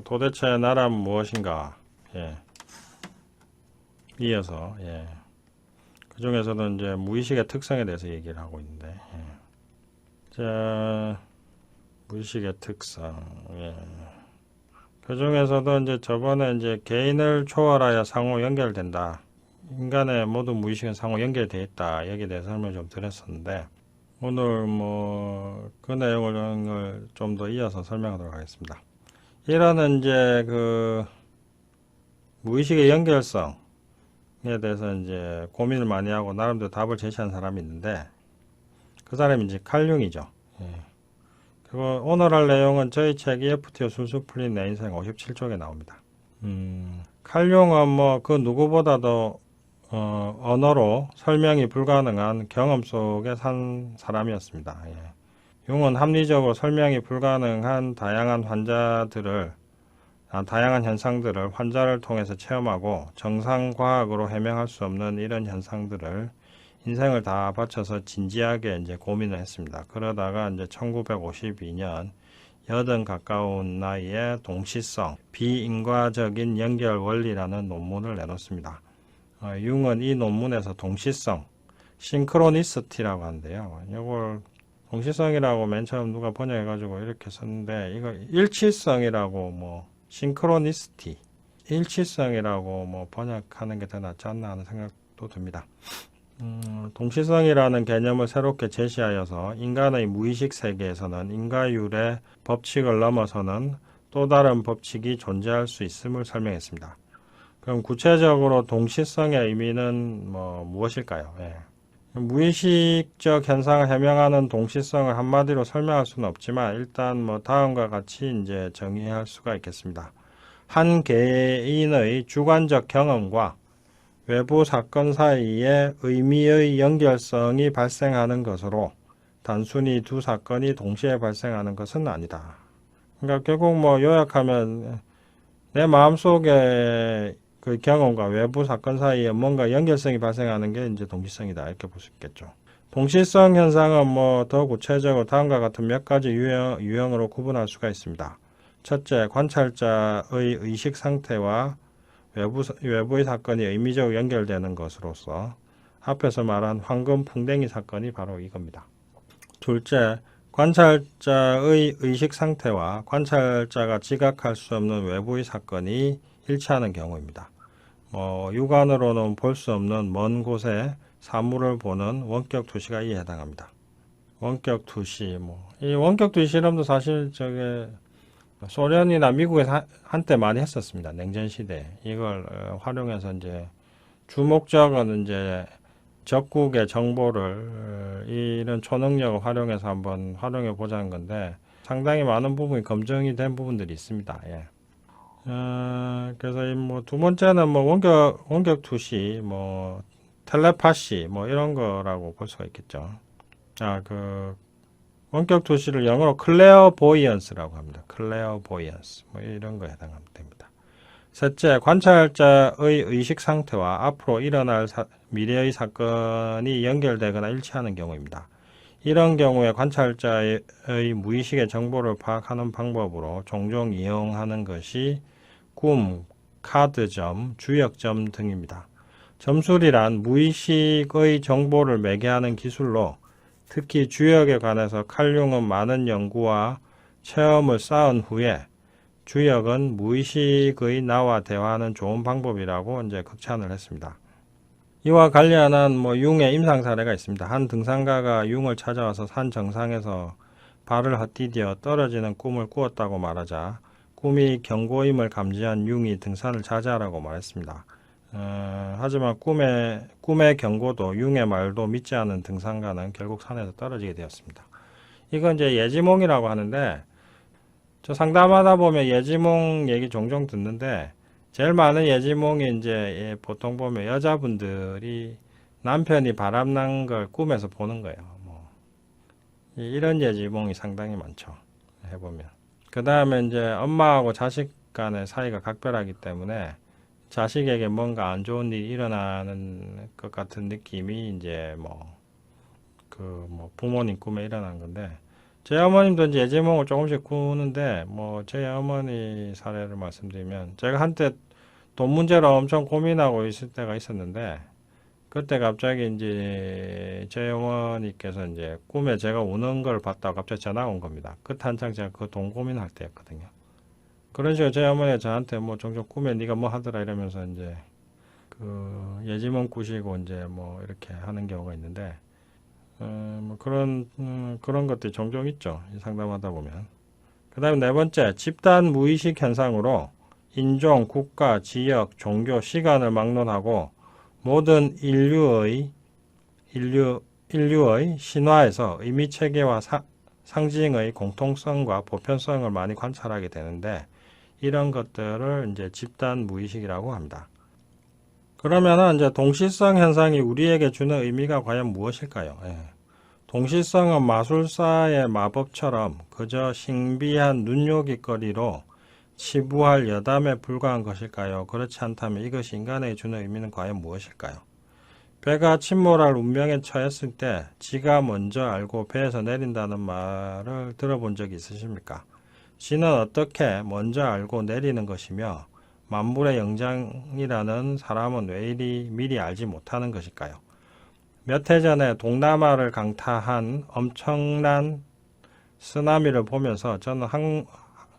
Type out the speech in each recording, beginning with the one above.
도대체 나란 무엇인가? 예. 이어서 그 중에서도 이제 무의식의 특성에 대해서 얘기를 하고 있는데, 자, 무의식의 특성. 그 중에서도 이제 저번에 이제 개인을 초월하여 상호 연결된다. 인간의 모든 무의식은 상호 연결되어 있다. 여기에 대해서 설명을 좀 드렸었는데, 오늘 뭐 그 내용을 좀 더 이어서 설명하도록 하겠습니다. 이런 이제 그 무의식의 연결성에 대해서 이제 고민을 많이 하고 나름대로 답을 제시한 사람이 있는데, 그 사람이 이제 칼 융이죠. 그리고 오늘 할 내용은 저희 책 EFTO 술술 풀린 내 인생 57쪽에 나옵니다. 칼 융은 뭐 그 누구보다도 언어로 설명이 불가능한 경험 속에 산 사람이었습니다. 융은 합리적으로 설명이 불가능한 다양한 현상들을 환자를 통해서 체험하고 정상과학으로 해명할 수 없는 이런 현상들을 인생을 다 바쳐서 진지하게 이제 고민을 했습니다. 그러다가 이제 1952년 80 가까운 나이에 동시성, 비인과적인 연결 원리라는 논문을 내놓습니다. 융은 이 논문에서 동시성, 싱크로니스티라고 하는데요. 이걸 동시성이라고 맨 처음 누가 번역해가지고 이렇게 썼는데, 이거 일치성이라고 뭐 싱크로니스티, 일치성이라고 뭐 번역하는 게 더 낫지 않나 하는 생각도 듭니다. 동시성이라는 개념을 새롭게 제시하여서 인간의 무의식 세계에서는 인과율의 법칙을 넘어서는 또 다른 법칙이 존재할 수 있음을 설명했습니다. 그럼 구체적으로 동시성의 의미는 무엇일까요? 무의식적 현상을 해명하는 동시성을 한마디로 설명할 수는 없지만 일단 다음과 같이 이제 정의할 수가 있겠습니다. 한 개인의 주관적 경험과 외부 사건 사이에 의미의 연결성이 발생하는 것으로 단순히 두 사건이 동시에 발생하는 것은 아니다. 그러니까 결국 요약하면 내 마음속에 그 경험과 외부 사건 사이에 뭔가 연결성이 발생하는 게 이제 동시성이다. 이렇게 볼 수 있겠죠. 동시성 현상은 더 구체적으로 다음과 같은 몇 가지 유형으로 구분할 수가 있습니다. 첫째, 관찰자의 의식 상태와 외부의 사건이 의미적으로 연결되는 것으로서 앞에서 말한 황금 풍뎅이 사건이 바로 이겁니다. 둘째, 관찰자의 의식 상태와 관찰자가 지각할 수 없는 외부의 사건이 일치하는 경우입니다. 육안으로는 볼 수 없는 먼 곳에 사물을 보는 원격 투시가 이에 해당합니다. 원격 투시, 이 원격 투시 실험도 사실 소련이나 미국에서 한때 많이 했었습니다. 냉전 시대. 이걸 활용해서 이제 주목적은 이제 적국의 정보를 이런 초능력을 활용해서 한번 활용해 보자는 건데 상당히 많은 부분이 검증이 된 부분들이 있습니다. 그래서 두 번째는 원격 투시, 텔레파시, 이런 거라고 볼 수가 있겠죠. 원격 투시를 영어로 클레어보이언스라고 합니다. 클레어보이언스, 이런 거에 해당하면 됩니다. 셋째, 관찰자의 의식 상태와 앞으로 일어날 미래의 사건이 연결되거나 일치하는 경우입니다. 이런 경우에 관찰자의 무의식의 정보를 파악하는 방법으로 종종 이용하는 것이 꿈, 카드점, 주역점 등입니다. 점술이란 무의식의 정보를 매개하는 기술로 특히 주역에 관해서 칼 융은 많은 연구와 체험을 쌓은 후에 주역은 무의식의 나와 대화하는 좋은 방법이라고 이제 극찬을 했습니다. 이와 관련한 융의 임상 사례가 있습니다. 한 등산가가 융을 찾아와서 산 정상에서 발을 헛디뎌 떨어지는 꿈을 꾸었다고 말하자 꿈이 경고임을 감지한 융이 등산을 자제하라고 말했습니다. 하지만 꿈의 경고도 융의 말도 믿지 않은 등산가는 결국 산에서 떨어지게 되었습니다. 이건 이제 예지몽이라고 하는데, 저 상담하다 보면 예지몽 얘기 종종 듣는데, 제일 많은 예지몽이 이제 보통 보면 여자분들이 남편이 바람난 걸 꿈에서 보는 거예요. 이런 예지몽이 상당히 많죠. 해보면. 그 다음에 이제 엄마하고 자식 간의 사이가 각별하기 때문에 자식에게 뭔가 안 좋은 일이 일어나는 것 같은 느낌이 이제 부모님 꿈에 일어난 건데, 제 어머님도 이제 예지몽을 조금씩 구는데, 뭐, 제 어머니 사례를 말씀드리면, 제가 한때 돈 문제로 엄청 고민하고 있을 때가 있었는데, 그때 갑자기 이제 제 어머니께서 이제 꿈에 제가 우는 걸 봤다고 갑자기 전화가 온 겁니다. 그때 한창 제가 그 돈 고민할 때였거든요. 그런 식으로 제 어머니가 저한테 뭐 종종 꿈에 네가 뭐 하더라 이러면서 이제 그 예지몽 꾸시고 이제 뭐 이렇게 하는 경우가 있는데, 뭐 그런 것들이 종종 있죠. 상담하다 보면. 그 다음에 네 번째, 집단 무의식 현상으로 인종, 국가, 지역, 종교, 시간을 막론하고 모든 인류의 신화에서 의미 체계와 상징의 공통성과 보편성을 많이 관찰하게 되는데, 이런 것들을 이제 집단 무의식이라고 합니다. 그러면은 이제 동시성 현상이 우리에게 주는 의미가 과연 무엇일까요? 예. 동시성은 마술사의 마법처럼 그저 신비한 눈요깃거리로 치부할 여담에 불과한 것일까요? 그렇지 않다면 이것이 인간에게 주는 의미는 과연 무엇일까요? 배가 침몰할 운명에 처했을 때 지가 먼저 알고 배에서 내린다는 말을 들어본 적이 있으십니까? 지는 어떻게 먼저 알고 내리는 것이며 만물의 영장이라는 사람은 왜 이리 미리 알지 못하는 것일까요? 몇 해 전에 동남아를 강타한 엄청난 쓰나미를 보면서 저는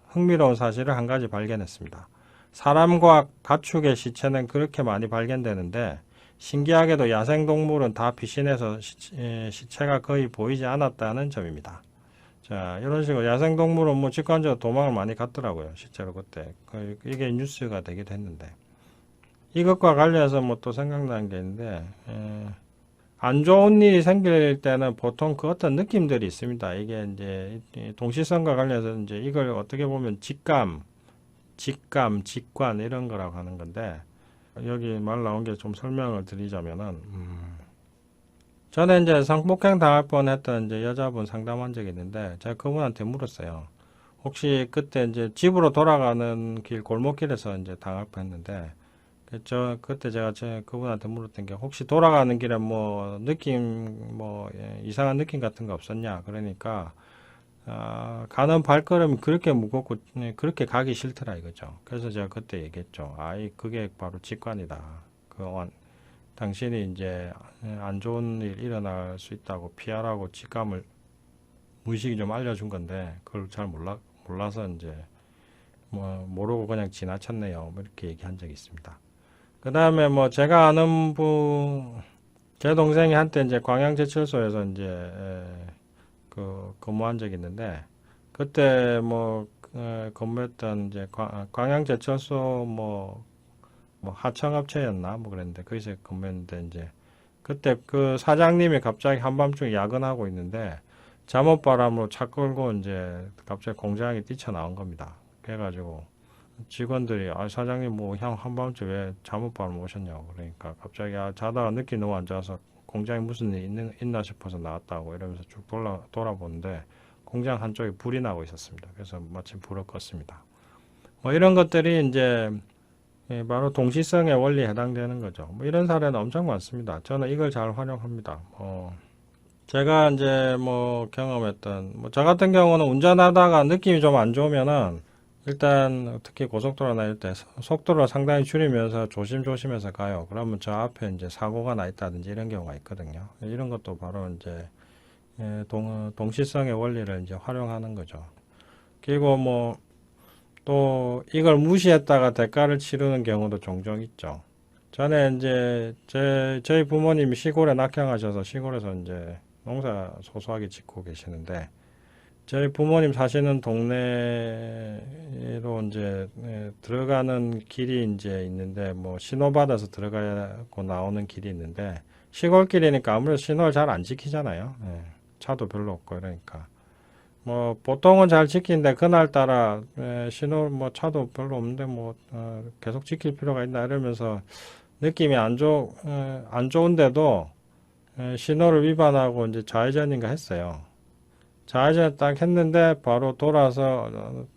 흥미로운 사실을 한 가지 발견했습니다. 사람과 가축의 시체는 그렇게 많이 발견되는데 신기하게도 야생동물은 다 피신해서 시체가 거의 보이지 않았다는 점입니다. 자, 이런 식으로 야생동물은 뭐 직관적으로 도망을 많이 갔더라고요. 실제로 그때. 이게 뉴스가 되기도 했는데. 이것과 관련해서 뭐 또 생각나는 게 있는데, 안 좋은 일이 생길 때는 보통 그 어떤 느낌들이 있습니다. 이게 이제 동시성과 관련해서 이제 이걸 어떻게 보면 직감, 직관 이런 거라고 하는 건데, 여기 말 나온 게 좀 설명을 드리자면은, 전에 이제 성폭행 당할 뻔했던 이제 여자분 상담한 적이 있는데 제가 그분한테 물었어요. 혹시 그때 이제 집으로 돌아가는 길 골목길에서 이제 당할 뻔했는데 그때 제가 그분한테 물었던 게 혹시 돌아가는 길에 뭐 느낌 뭐 이상한 느낌 같은 거 없었냐? 그러니까 가는 발걸음이 그렇게 무겁고 그렇게 가기 싫더라 이거죠. 그래서 제가 그때 얘기했죠. 그게 바로 직관이다. 당신이 이제 안 좋은 일 일어날 수 있다고 피하라고 직감을 무의식이 좀 알려준 건데 그걸 잘 몰라서 이제 뭐 모르고 그냥 지나쳤네요. 뭐 이렇게 얘기한 적이 있습니다. 그 다음에 뭐 제가 아는 제 동생이 한때 이제 광양제철소에서 이제 근무한 적이 있는데 그때 뭐 근무했던 이제 광양제철소 뭐 하청업체였나 뭐 그랬는데 거기서 근무했는데 이제 그때 그 사장님이 갑자기 한밤중에 야근하고 있는데 잠옷바람으로 차 끌고 이제 갑자기 공장에 뛰쳐나온 겁니다. 그래가지고 직원들이 사장님 뭐 형 한밤중에 왜 잠옷바람 오셨냐고 그러니까 갑자기 자다가 느낌이 너무 안 좋아서 공장에 무슨 일 있나 싶어서 나왔다고 이러면서 쭉 돌아보는데 공장 한쪽에 불이 나고 있었습니다. 그래서 마침 불을 껐습니다. 뭐 이런 것들이 이제 바로 동시성의 원리에 해당되는 거죠. 뭐 이런 사례는 엄청 많습니다. 저는 이걸 잘 활용합니다. 제가 이제 뭐 경험했던, 저 같은 경우는 운전하다가 느낌이 좀 안 좋으면은 일단 특히 고속도로나 이럴 때 속도를 상당히 줄이면서 조심조심해서 가요. 그러면 저 앞에 이제 사고가 나 있다든지 이런 경우가 있거든요. 이런 것도 바로 이제 동시성의 원리를 이제 활용하는 거죠. 그리고 뭐 또 이걸 무시했다가 대가를 치르는 경우도 종종 있죠. 전에 이제 저희 부모님이 시골에 낙향하셔서 시골에서 이제 농사 소소하게 짓고 계시는데 저희 부모님 사시는 동네로 이제 들어가는 길이 이제 있는데 뭐 신호 받아서 들어가고 나오는 길이 있는데 시골길이니까 아무래도 신호를 잘 안 지키잖아요. 차도 별로 없고 이러니까. 뭐 보통은 잘 지키는데 그날따라 신호 뭐 차도 별로 없는데 뭐 계속 지킬 필요가 있나 이러면서 느낌이 안 좋은데도 신호를 위반하고 이제 좌회전인가 했어요. 좌회전 딱 했는데 바로 돌아서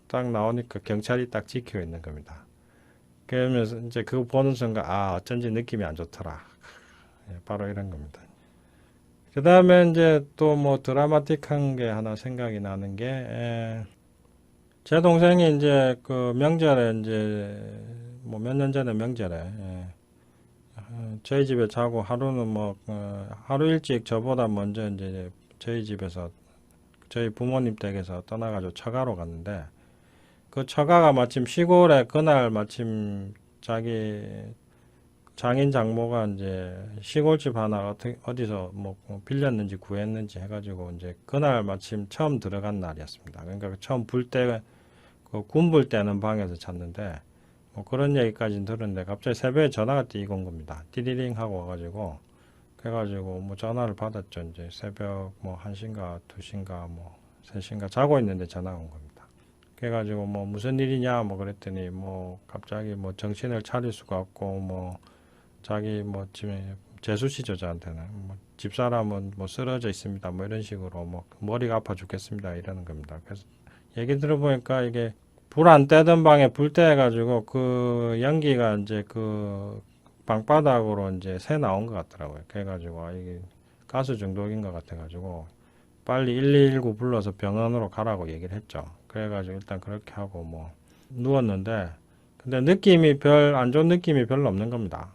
딱 나오니까 경찰이 딱 지키고 있는 겁니다. 그러면서 이제 그거 보는 순간 어쩐지 느낌이 안 좋더라. 바로 이런 겁니다. 그 다음에 이제 또 뭐 드라마틱한 게 하나 생각이 나는 게, 제 동생이 이제 그 명절에 이제 뭐 몇 년 전에 명절에, 저희 집에 자고 하루는 뭐, 하루 일찍 저보다 먼저 이제 저희 집에서 저희 부모님 댁에서 떠나가지고 처가로 갔는데, 그 처가가 마침 시골에 그날 마침 자기 장인 장모가 이제 시골집 하나 어디서 뭐 빌렸는지 구했는지 해가지고 이제 그날 마침 처음 들어간 날이었습니다. 그러니까 처음 불 때, 그 군불 때는 방에서 잤는데 뭐 그런 얘기까지는 들었는데 갑자기 새벽에 전화가 뛰고 온 겁니다. 띠리링 하고 와가지고 그래가지고 뭐 전화를 받았죠. 이제 새벽 뭐 1시인가 2시인가 뭐 3시인가 자고 있는데 전화가 온 겁니다. 그래가지고 뭐 무슨 일이냐 뭐 그랬더니 뭐 갑자기 뭐 정신을 차릴 수가 없고 뭐 자기 뭐 집에 재수시죠 저한테는 뭐 집사람은 뭐 쓰러져 있습니다 뭐 이런 식으로 뭐 머리가 아파 죽겠습니다 이러는 겁니다. 그래서 얘기 들어보니까 이게 불 안 떼던 방에 불 떼가지고 그 연기가 이제 그 방바닥으로 이제 새 나온 것 같더라고요. 그래가지고 아 이게 가스 중독인 것 같아가지고 빨리 119 불러서 병원으로 가라고 얘기를 했죠. 그래가지고 일단 그렇게 하고 뭐 누웠는데 근데 느낌이 안 좋은 느낌이 별로 없는 겁니다.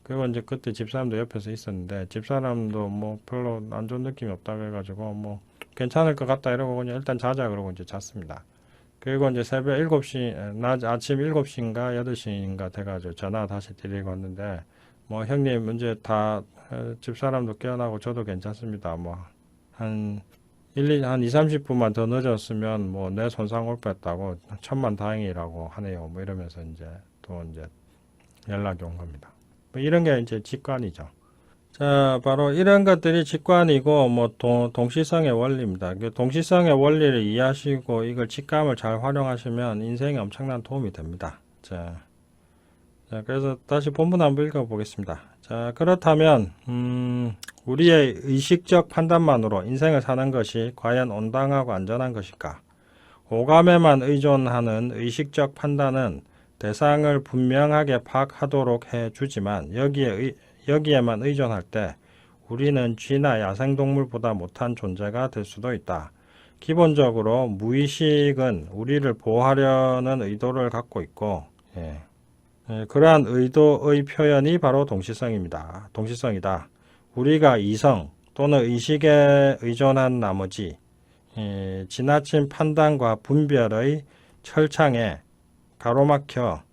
그리고 이제 그때 집사람도 옆에서 있었는데 집사람도 뭐 별로 안 좋은 느낌이 없다 그래가지고 뭐 괜찮을 것 같다 이러고 그냥 일단 자자 그러고 이제 잤습니다. 그리고 이제 새벽 7시 아침 7시인가 8시인가 돼가지고 전화 다시 드리고 왔는데 뭐 형님 이제 다 집사람도 깨어나고 저도 괜찮습니다. 뭐 한 2, 30분만 더 늦었으면 뭐 내 손상 올 뻔했다고 천만 다행이라고 하네요. 뭐 이러면서 이제 또 이제 연락이 온 겁니다. 뭐 이런 게 이제 직관이죠. 자, 바로 이런 것들이 직관이고 뭐 동시성의 원리입니다. 그 동시성의 원리를 이해하시고 이걸 직감을 잘 활용하시면 인생에 엄청난 도움이 됩니다. 자, 그래서 다시 본문 한번 읽어보겠습니다. 자, 그렇다면 우리의 의식적 판단만으로 인생을 사는 것이 과연 온당하고 안전한 것일까? 오감에만 의존하는 의식적 판단은 대상을 분명하게 파악하도록 해주지만 여기에만 의존할 때 우리는 쥐나 야생동물보다 못한 존재가 될 수도 있다. 기본적으로 무의식은 우리를 보호하려는 의도를 갖고 있고 그러한 의도의 표현이 바로 동시성이다. 우리가 이성 또는 의식에 의존한 나머지 지나친 판단과 분별의 철창에 가로막혀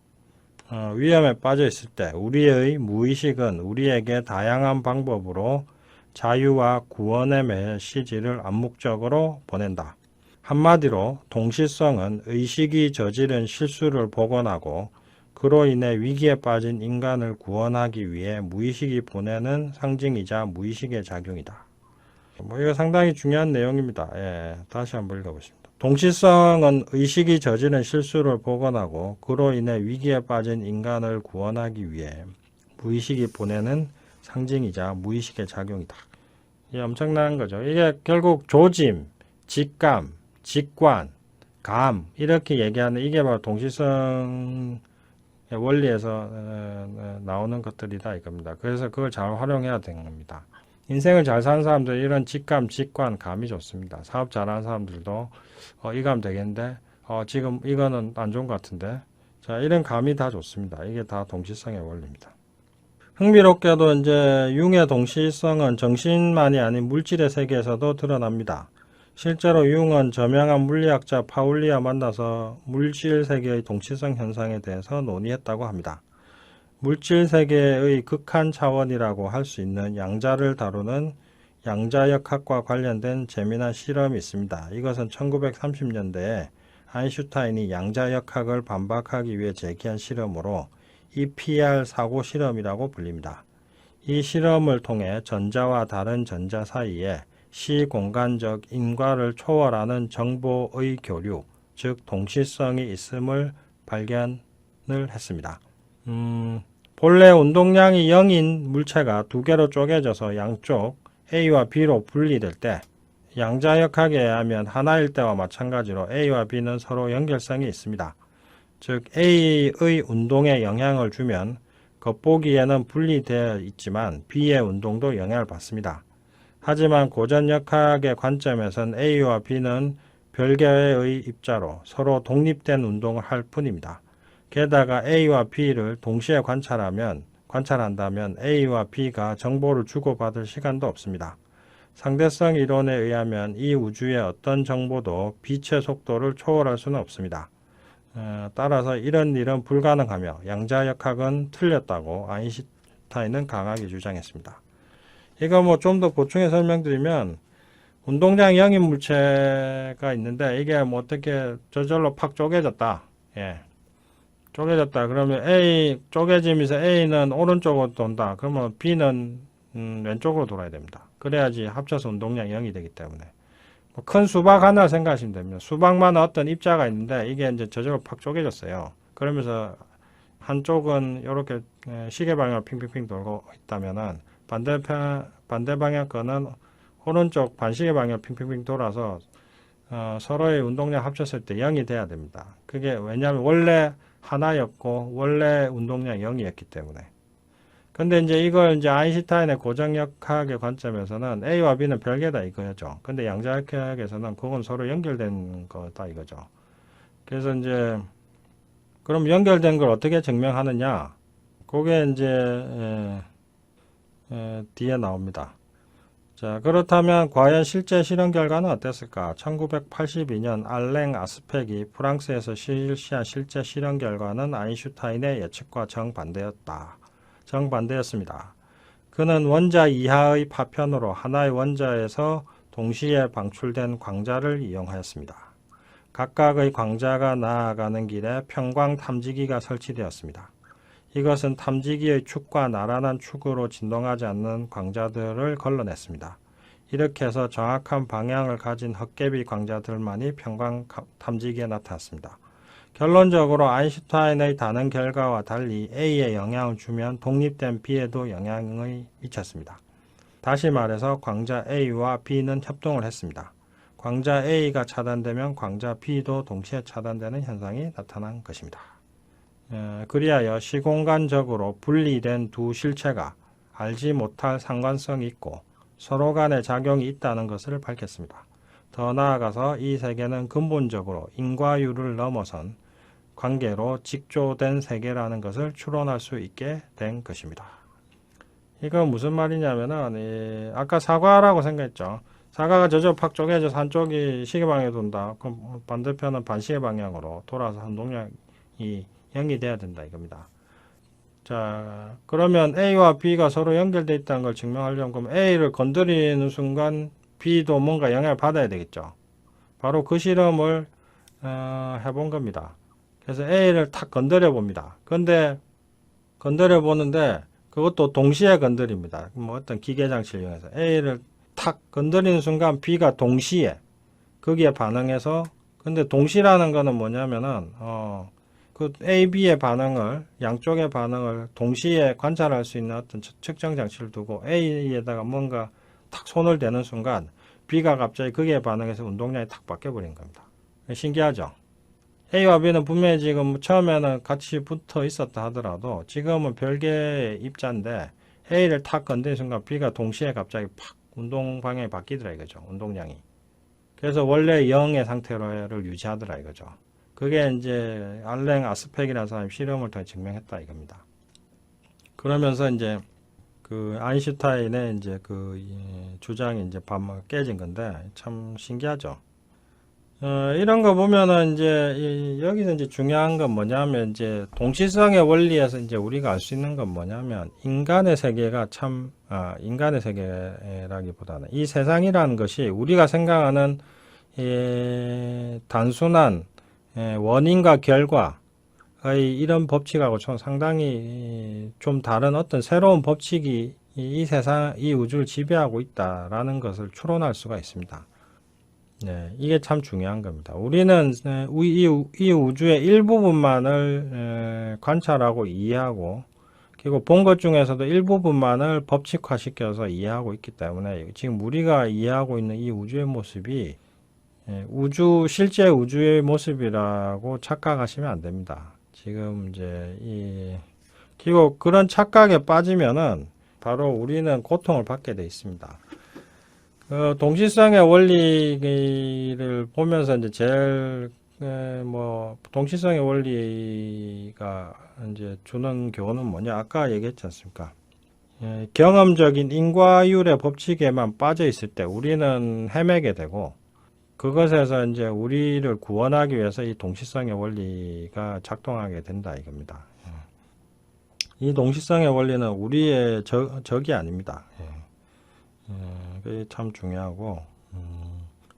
위험에 빠져 있을 때 우리의 무의식은 우리에게 다양한 방법으로 자유와 구원의 메시지를 암묵적으로 보낸다. 한마디로 동시성은 의식이 저지른 실수를 복원하고 그로 인해 위기에 빠진 인간을 구원하기 위해 무의식이 보내는 상징이자 무의식의 작용이다. 뭐 이거 상당히 중요한 내용입니다. 다시 한번 읽어보십니다. 동시성은 의식이 저지른 실수를 복원하고 그로 인해 위기에 빠진 인간을 구원하기 위해 무의식이 보내는 상징이자 무의식의 작용이다. 이게 엄청난 거죠. 이게 결국 조짐, 직감, 직관, 감 이렇게 얘기하는 이게 바로 동시성 원리에서 나오는 것들이다 이겁니다. 그래서 그걸 잘 활용해야 되는 겁니다. 인생을 잘 사는 사람들은 이런 직감, 직관, 감이 좋습니다. 사업 잘하는 사람들도 이 감 되겠는데 지금 이거는 안 좋은 것 같은데 자 이런 감이 다 좋습니다. 이게 다 동시성의 원리입니다. 흥미롭게도 이제 융의 동시성은 정신만이 아닌 물질의 세계에서도 드러납니다. 실제로 융은 저명한 물리학자 파울리와 만나서 물질 세계의 동시성 현상에 대해서 논의했다고 합니다. 물질 세계의 극한 차원이라고 할 수 있는 양자를 다루는 양자역학과 관련된 재미난 실험이 있습니다. 이것은 1930년대에 아인슈타인이 양자역학을 반박하기 위해 제기한 실험으로 EPR 사고 실험이라고 불립니다. 이 실험을 통해 전자와 다른 전자 사이에 시공간적 인과를 초월하는 정보의 교류, 즉 동시성이 있음을 발견을 했습니다. 본래 운동량이 0인 물체가 두 개로 쪼개져서 양쪽 A와 B로 분리될 때 양자역학에 의하면 하나일 때와 마찬가지로 A와 B는 서로 연결성이 있습니다. 즉 A의 운동에 영향을 주면 겉보기에는 분리되어 있지만 B의 운동도 영향을 받습니다. 하지만 고전역학의 관점에선 A와 B는 별개의 입자로 서로 독립된 운동을 할 뿐입니다. 게다가 A와 B를 동시에 관찰한다면 A와 B가 정보를 주고받을 시간도 없습니다. 상대성 이론에 의하면 이 우주의 어떤 정보도 빛의 속도를 초월할 수는 없습니다. 따라서 이런 일은 불가능하며 양자역학은 틀렸다고 아인슈타인은 강하게 주장했습니다. 이거 뭐 좀 더 보충해 설명드리면 운동장 영인 물체가 있는데 이게 뭐 어떻게 저절로 팍 쪼개졌다. 예. 쪼개졌다. 그러면 A 쪼개지면서 A는 오른쪽으로 돈다. 그러면 B는 왼쪽으로 돌아야 됩니다. 그래야지 합쳐서 운동량이 0이 되기 때문에. 뭐 큰 수박 하나 생각하시면 됩니다. 수박만 어떤 입자가 있는데 이게 이제 저절로 팍 쪼개졌어요. 그러면서 한쪽은 이렇게 시계 방향으로 핑핑핑 돌고 있다면은 반대 방향 거는 오른쪽 반시계 방향으로 핑핑핑 돌아서 서로의 운동량 합쳤을 때 0이 돼야 됩니다. 그게 왜냐하면 원래 하나였고 원래 운동량 0이었기 때문에. 근데 이제 이걸 이제 아인슈타인의 고정역학의 관점에서는 A와 B는 별개다 이거죠. 근데 양자역학에서는 그건 서로 연결된 거다 이거죠. 그래서 이제 그럼 연결된 걸 어떻게 증명하느냐? 그게 이제 뒤에 나옵니다. 자, 그렇다면 과연 실제 실험 결과는 어땠을까? 1982년 알랭 아스펙이 프랑스에서 실시한 실제 실험 결과는 아인슈타인의 예측과 정반대였습니다. 그는 원자 이하의 파편으로 하나의 원자에서 동시에 방출된 광자를 이용하였습니다. 각각의 광자가 나아가는 길에 평광 탐지기가 설치되었습니다. 이것은 탐지기의 축과 나란한 축으로 진동하지 않는 광자들을 걸러냈습니다. 이렇게 해서 정확한 방향을 가진 헛개비 광자들만이 평광 탐지기에 나타났습니다. 결론적으로 아인슈타인의 다른 결과와 달리 A에 영향을 주면 독립된 B에도 영향을 미쳤습니다. 다시 말해서 광자 A와 B는 협동을 했습니다. 광자 A가 차단되면 광자 B도 동시에 차단되는 현상이 나타난 것입니다. 그리하여 시공간적으로 분리된 두 실체가 알지 못할 상관성이 있고 서로 간의 작용이 있다는 것을 밝혔습니다. 더 나아가서 이 세계는 근본적으로 인과율을 넘어선 관계로 직조된 세계라는 것을 추론할 수 있게 된 것입니다. 이건 무슨 말이냐면은 아까 사과라고 생각했죠. 사과가 저쪽 팍 쪼개져서 한쪽이 시계방향에 돈다. 그럼 반대편은 반시계 방향으로 돌아서 운동량이 0이 돼야 된다 이겁니다. 자, 그러면 A와 B가 서로 연결되어 있다는 걸 증명하려면 그럼 A를 건드리는 순간 B도 뭔가 영향을 받아야 되겠죠. 바로 그 실험을 해본 겁니다. 그래서 A를 탁 건드려 봅니다. 근데 건드려 보는데 그것도 동시에 건드립니다. 뭐 어떤 기계 장치를 이용해서 A를 탁 건드리는 순간 B가 동시에 거기에 반응해서 근데 동시라는 거는 뭐냐면은 그 A, B의 반응을 양쪽의 반응을 동시에 관찰할 수 있는 어떤 측정 장치를 두고 A에다가 뭔가 탁 손을 대는 순간 B가 갑자기 거기에 반응해서 운동량이 탁 바뀌어 버린 겁니다. 신기하죠? A와 B는 분명히 지금 처음에는 같이 붙어 있었다 하더라도 지금은 별개의 입자인데 A를 탁 건드린 순간 B가 동시에 갑자기 팍 운동 방향이 바뀌더라 이거죠. 운동량이. 그래서 원래 0의 상태를 유지하더라 이거죠. 그게 이제 알랭 아스펙이라는 사람이 실험을 통해 증명했다 이겁니다. 그러면서 이제 그 아인슈타인의 이제 그 주장이 이제 깨진 건데 참 신기하죠. 이런 거 보면은 이제 여기서 이제 중요한 건 뭐냐면 이제 동시성의 원리에서 이제 우리가 알 수 있는 건 뭐냐면 인간의 세계가 참 인간의 세계라기보다는 이 세상이라는 것이 우리가 생각하는 단순한 원인과 결과의 이런 법칙하고 좀 상당히 좀 다른 어떤 새로운 법칙이 이 세상, 이 우주를 지배하고 있다라는 것을 추론할 수가 있습니다. 네, 이게 참 중요한 겁니다. 우리는 이 우주의 일부분만을 관찰하고 이해하고 그리고 본 것 중에서도 일부분만을 법칙화시켜서 이해하고 있기 때문에 지금 우리가 이해하고 있는 이 우주의 모습이 실제 우주의 모습이라고 착각하시면 안 됩니다. 지금 이제 그리고 그런 착각에 빠지면은 바로 우리는 고통을 받게 돼 있습니다. 동시성의 원리를 보면서 이제 제일 동시성의 원리가 이제 주는 교훈은 뭐냐? 아까 얘기했지 않습니까? 경험적인 인과율의 법칙에만 빠져 있을 때 우리는 헤매게 되고, 그것에서 이제 우리를 구원하기 위해서 이 동시성의 원리가 작동하게 된다 이겁니다. 이 동시성의 원리는 우리의 적이 아닙니다. 그게 참 중요하고,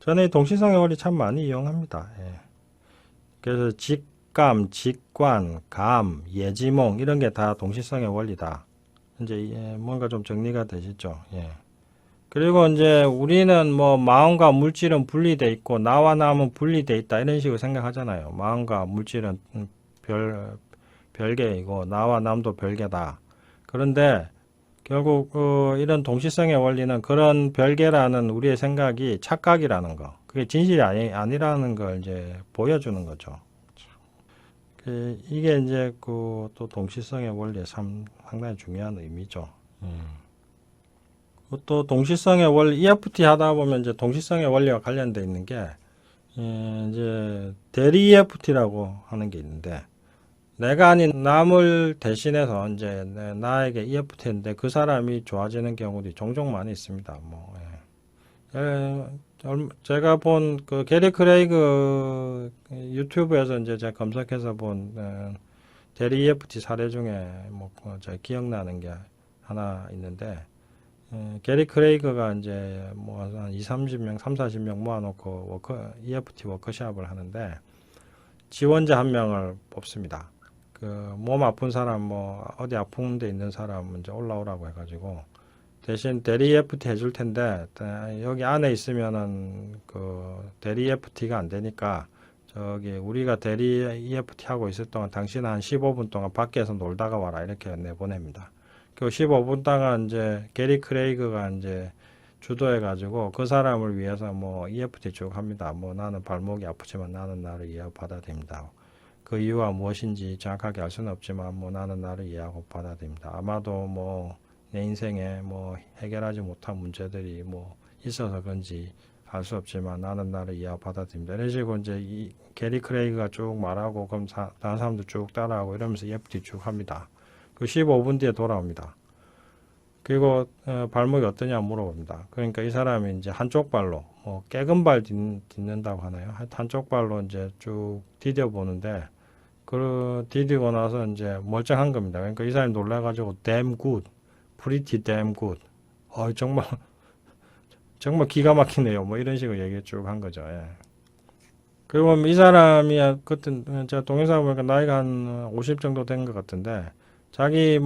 저는 이 동시성의 원리 참 많이 이용합니다. 그래서 직감, 직관, 감, 예지몽 이런 게 다 동시성의 원리다. 이제 뭔가 좀 정리가 되시죠? 그리고 이제 우리는 뭐 마음과 물질은 분리돼 있고 나와 남은 분리돼 있다 이런 식으로 생각하잖아요. 마음과 물질은 별개이고 나와 남도 별개다. 그런데 결국 이런 동시성의 원리는 그런 별개라는 우리의 생각이 착각이라는 거, 그게 진실이 아니라는 걸 이제 보여주는 거죠. 이게 이제 또 동시성의 원리의 상당히 중요한 의미죠. 또 동시성의 원리, EFT 하다 보면 이제 동시성의 원리와 관련되어 있는 게 이제 대리 EFT라고 하는 게 있는데, 내가 아닌 남을 대신해서 이제 나에게 EFT인데 그 사람이 좋아지는 경우도 종종 많이 있습니다. 제가 본 그 게리 크레이그 유튜브에서 이제 제가 검색해서 본 대리 EFT 사례 중에 제가 기억나는 게 하나 있는데, 게리 크레이그가 이제 한 30명, 40명 모아놓고 EFT 워크숍을 하는데 지원자 한 명을 뽑습니다. 그 몸 아픈 사람, 어디 아픈 데 있는 사람 이제 올라오라고 해가지고 대신 대리 EFT 해줄 텐데 여기 안에 있으면은 그 대리 EFT가 안 되니까 저기 우리가 대리 EFT 하고 있을 동안 당신은 한 15분 동안 밖에서 놀다가 와라 이렇게 내보냅니다. 그 15분 동안 이제 게리 크레이그가 이제 주도해가지고 그 사람을 위해서 EFT 쭉 합니다. 나는 발목이 아프지만 나는 나를 이해하고 받아들입니다. 그 이유가 무엇인지 정확하게 알 수는 없지만 나는 나를 이해하고 받아들입니다. 아마도 내 인생에 해결하지 못한 문제들이 있어서 그런지 알 수 없지만 나는 나를 이해하고 받아들입니다. 이런 식으로 이제 이 게리 크레이그가 쭉 말하고 그럼 다른 사람도 쭉 따라하고 이러면서 EFT 쭉 합니다. 그 15분 뒤에 돌아옵니다. 그리고 발목이 어떠냐 물어봅니다. 그러니까 이 사람이 이제 한쪽 발로 깨금 발 딛는다고 하나요? 한쪽 발로 이제 쭉 디뎌 보는데 디디고 나서 이제 멀쩡한 겁니다. 그러니까 이 사람이 놀라가지고 damn good, pretty damn good. 정말 기가 막히네요. 이런 식으로 얘기 쭉 한 거죠. 그리고 이 사람이 그때 제가 동영상 보니까 나이가 한 50 정도 된 것 같은데 자기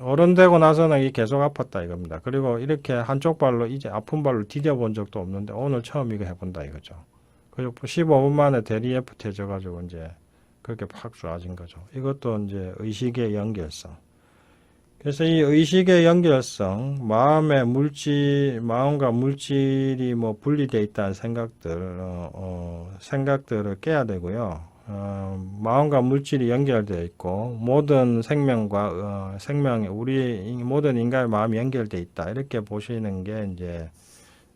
어른 되고 나서는 이게 계속 아팠다 이겁니다. 그리고 이렇게 한쪽 발로 이제 아픈 발로 디뎌 본 적도 없는데 오늘 처음 이거 해본다 이거죠. 그리고 15분 만에 대리 EFT 해줘가지고 이제 그렇게 팍 좋아진 거죠. 이것도 이제 의식의 연결성. 그래서 이 의식의 연결성, 마음과 물질이 분리되어 있다는 생각들을 깨야 되고요. 마음과 물질이 연결되어 있고 모든 생명과 우리 모든 인간의 마음이 연결되어 있다. 이렇게 보시는 게 이제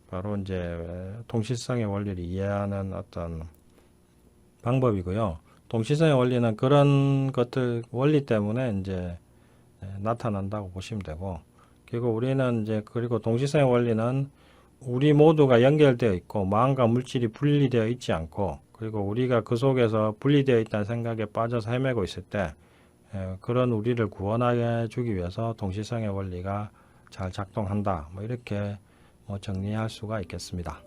바로 이제 동시성의 원리를 이해하는 어떤 방법이고요. 동시성의 원리는 그런 것들 원리 때문에 이제 나타난다고 보시면 되고, 그리고 우리는 이제 그리고 동시성의 원리는 우리 모두가 연결되어 있고 마음과 물질이 분리되어 있지 않고, 그리고 우리가 그 속에서 분리되어 있다는 생각에 빠져서 헤매고 있을 때 그런 우리를 구원하게 주기 위해서 동시성의 원리가 잘 작동한다. 이렇게 정리할 수가 있겠습니다.